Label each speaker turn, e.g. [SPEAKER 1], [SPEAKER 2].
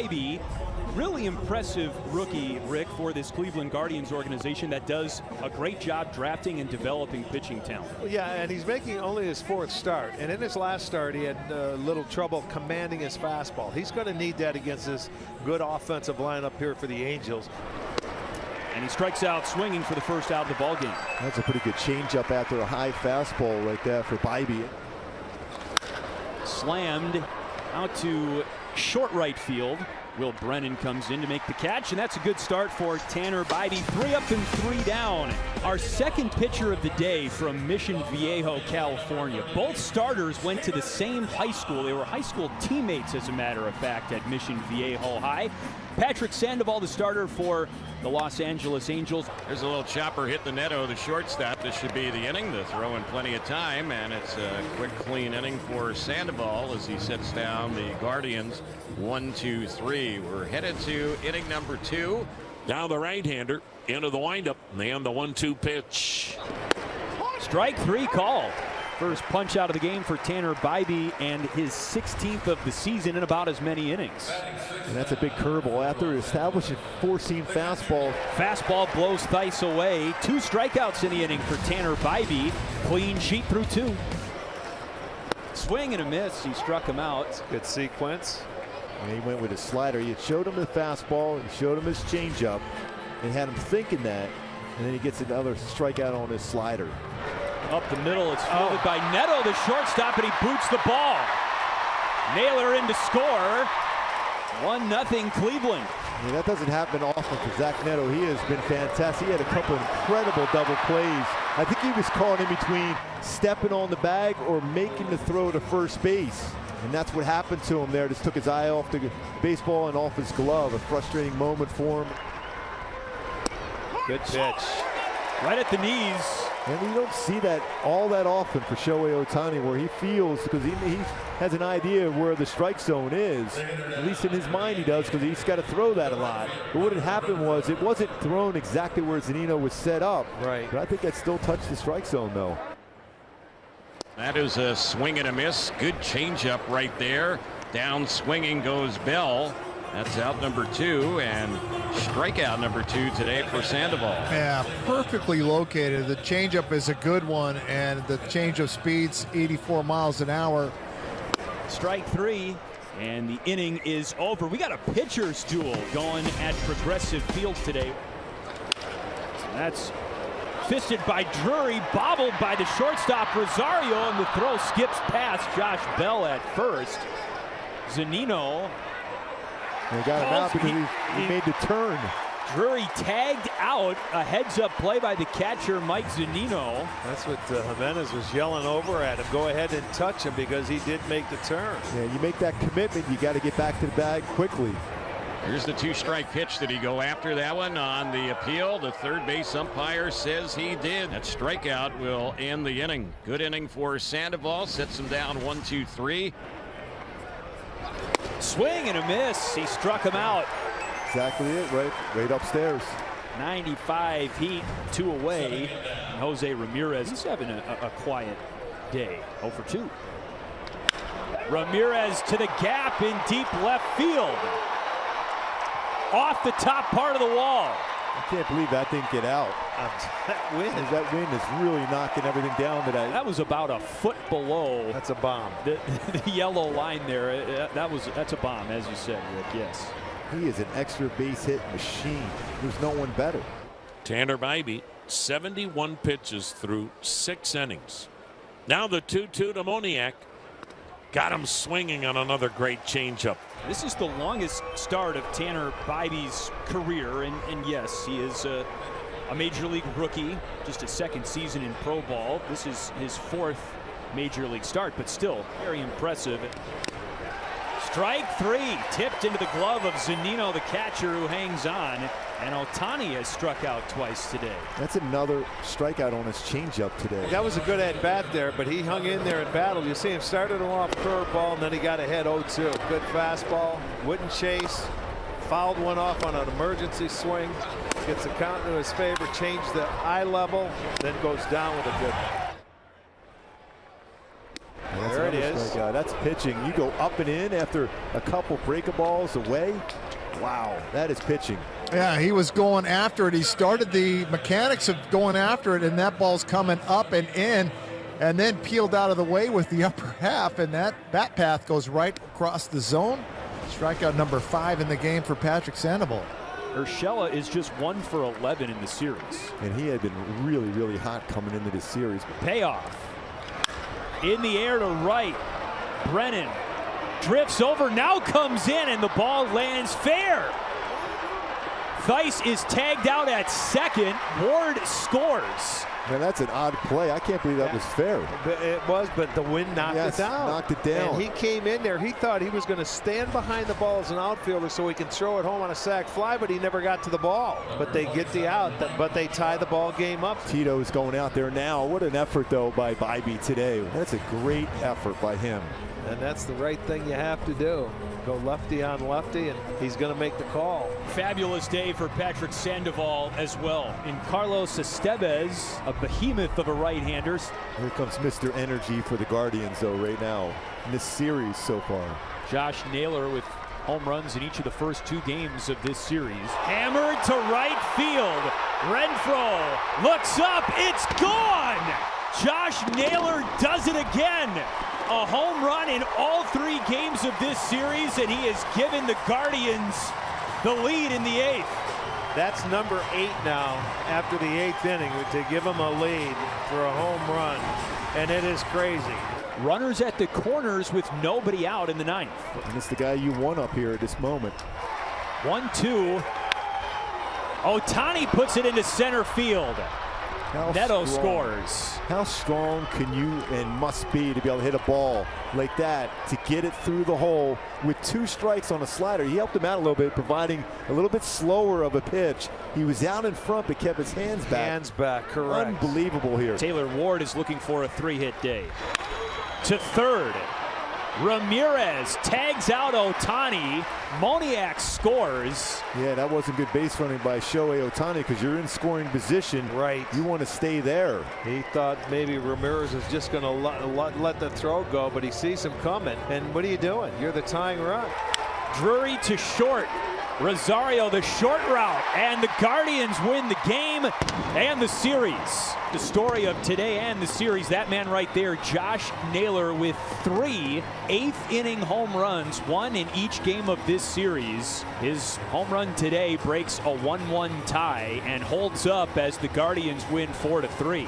[SPEAKER 1] Bybee. Really impressive rookie, Rick, for this Cleveland Guardians organization that does a great job drafting and developing pitching talent.
[SPEAKER 2] Well, yeah, and he's making only his 4th start. And in his last start, he had a little trouble commanding his fastball. He's going to need that against this good offensive lineup here for the Angels.
[SPEAKER 1] And he strikes out swinging for the first out of the ballgame.
[SPEAKER 3] That's a pretty good changeup after a high fastball right there for Bybee.
[SPEAKER 1] Slammed out to short right field. Will Brennan comes in to make the catch, and that's a good start for Tanner Bybee. 3 up and 3 down. Our second pitcher of the day from Mission Viejo, California. Both starters went to the same high school. They were high school teammates, as a matter of fact, at Mission Viejo High. Patrick Sandoval, the starter for the Los Angeles Angels.
[SPEAKER 4] There's a little chopper hit the netto, the shortstop. This should be the inning. The throw in plenty of time, and it's a quick, clean inning for Sandoval as he sets down the Guardians. 1, 2, 3. We're headed to inning number 2.
[SPEAKER 5] Now the right-hander into the windup and the 1-2 pitch.
[SPEAKER 1] Strike 3 called. First punch out of the game for Tanner Bybee, and his 16th of the season in about as many innings.
[SPEAKER 3] And that's a big curveball after establishing 4-seam fastball.
[SPEAKER 1] Fastball blows Theis away. 2 strikeouts in the inning for Tanner Bybee. Clean sheet through 2. Swing and a miss. He struck him out.
[SPEAKER 2] Good sequence.
[SPEAKER 3] And he went with his slider. He showed him the fastball. He showed him his changeup. And had him thinking that. And then he gets another strikeout on his slider.
[SPEAKER 1] Up the middle, it's fielded by Neto, the shortstop, and he boots the ball. Naylor in to score. 1-0 Cleveland.
[SPEAKER 3] Yeah, that doesn't happen often for Zach Neto. He has been fantastic. He had a couple of incredible double plays. I think he was caught in between stepping on the bag or making the throw to first base. And that's what happened to him there. Just took his eye off the baseball and off his glove. A frustrating moment for him.
[SPEAKER 2] Good pitch.
[SPEAKER 1] Right at the knees.
[SPEAKER 3] And we don't see that all that often for Shohei Ohtani, where he feels, because he has an idea of where the strike zone is. At least in his mind he does, because he's got to throw that a lot. But what had happened was it wasn't thrown exactly where Zunino was set up.
[SPEAKER 2] Right.
[SPEAKER 3] But I think that still touched the strike zone, though.
[SPEAKER 4] That is a swing and a miss. Good changeup right there. Down swinging goes Bell. That's out number 2, and strikeout number 2 today for Sandoval.
[SPEAKER 6] Yeah, perfectly located. The changeup is a good one, and the change of speeds 84 miles an hour.
[SPEAKER 1] Strike 3, and the inning is over. We got a pitcher's duel going at Progressive Field today. That's fisted by Drury, bobbled by the shortstop Rosario, and the throw skips past Josh Bell at first. Zunino.
[SPEAKER 3] They got him out because he made the turn.
[SPEAKER 1] Drury tagged out. A heads-up play by the catcher, Mike Zunino.
[SPEAKER 2] That's what Jimenez was yelling over at him. Go ahead and touch him because he did make the turn.
[SPEAKER 3] Yeah, you make that commitment, you got to get back to the bag quickly.
[SPEAKER 4] Here's the 2-strike pitch. Did he go after that one on the appeal? The third base umpire says he did. That strikeout will end the inning. Good inning for Sandoval. Sets him down 1, 2, 3.
[SPEAKER 1] Swing and a miss. He struck him out.
[SPEAKER 3] Exactly it, right upstairs.
[SPEAKER 1] 95 heat, 2 away. And Jose Ramirez, he's having a quiet day. 0 for 2. Ramirez to the gap in deep left field. Off the top part of the wall.
[SPEAKER 3] I can't believe that didn't get out. That wind is really knocking everything down today.
[SPEAKER 1] That was about a foot below.
[SPEAKER 2] That's a bomb.
[SPEAKER 1] The yellow line there. That's a bomb, as you said, Rick. Yes.
[SPEAKER 3] He is an extra base hit machine. There's no one better.
[SPEAKER 5] Tanner Bybee, 71 pitches through 6 innings. Now the 2-2 to Moniak. Got him swinging on another great changeup.
[SPEAKER 1] This is the longest start of Tanner Bybee's career, and yes, he is a major league rookie, just his 2nd season in pro ball. This is his 4th major league start, but still very impressive. Strike 3, tipped into the glove of Zunino, the catcher, who hangs on. And Ohtani has struck out twice today.
[SPEAKER 3] That's another strikeout on his changeup today.
[SPEAKER 2] That was a good at-bat there, but he hung in there and battled. You see him started him off curveball, and then he got ahead 0-2. Good fastball, wouldn't chase, fouled one off on an emergency swing, gets the count to his favor, changed the eye level, then goes down with a good one.
[SPEAKER 3] That's
[SPEAKER 2] there it is. is.
[SPEAKER 3] That's pitching. You go up and in after a couple breaking balls away. Wow, that is pitching.
[SPEAKER 6] Yeah, he was going after it. He started the mechanics of going after it, and that ball's coming up and in, and then peeled out of the way with the upper half, and that bat path goes right across the zone. Strikeout number 5 in the game for Patrick Sandoval.
[SPEAKER 1] Urshela is just 1 for 11 in the series.
[SPEAKER 3] And he had been really, really hot coming into this series.
[SPEAKER 1] Payoff. In the air to right. Brennan drifts over, now comes in, and the ball lands fair. Theis is tagged out at second. Ward scores.
[SPEAKER 3] Man, that's an odd play. I can't believe that was fair.
[SPEAKER 2] It was, but the wind knocked it down.
[SPEAKER 3] Knocked it down.
[SPEAKER 2] And he came in there. He thought he was going to stand behind the ball as an outfielder so he can throw it home on a sac fly, but he never got to the ball. But they get the out, but they tie the ball game up.
[SPEAKER 3] Tito's going out there now. What an effort, though, by Bybee today. That's a great effort by him.
[SPEAKER 2] And that's the right thing you have to do. Go lefty on lefty, and he's going to make the call.
[SPEAKER 1] Fabulous day for Patrick Sandoval as well. In Carlos Estevez, a behemoth of a right-hander.
[SPEAKER 3] Here comes Mr. Energy for the Guardians, though, right now in this series so far.
[SPEAKER 1] Josh Naylor with home runs in each of the first 2 games of this series. Hammered to right field. Renfroe looks up. It's gone. Josh Naylor does it again. A home run in all 3 games of this series, and he has given the Guardians the lead in the 8th.
[SPEAKER 2] That's number 8 now after the 8th inning to give him a lead for a home run, and it is crazy.
[SPEAKER 1] Runners at the corners with nobody out in the 9th.
[SPEAKER 3] And it's the guy you want up here at this moment.
[SPEAKER 1] 1-2. Ohtani puts it into center field. Neto scores.
[SPEAKER 3] How strong can you and must be to be able to hit a ball like that, to get it through the hole with 2 strikes on a slider? He helped him out a little bit, providing a little bit slower of a pitch. He was out in front but kept his hands back.
[SPEAKER 2] Hands back, correct.
[SPEAKER 3] Unbelievable here.
[SPEAKER 1] Taylor Ward is looking for a 3-hit day. To third. Ramirez tags out Ohtani. Moniak scores.
[SPEAKER 3] Yeah, that wasn't good base running by Shohei Ohtani, because you're in scoring position.
[SPEAKER 2] Right.
[SPEAKER 3] You want to stay there.
[SPEAKER 2] He thought maybe Ramirez is just going to let the throw go, but he sees him coming. And what are you doing? You're the tying run.
[SPEAKER 1] Drury to short. Rosario the short route, and the Guardians win the game and the series. The story of today and the series, that man right there, Josh Naylor, with 3 8th-inning home runs, 1 in each game of this series. His home run today breaks a 1-1 tie and holds up as the Guardians win 4-3.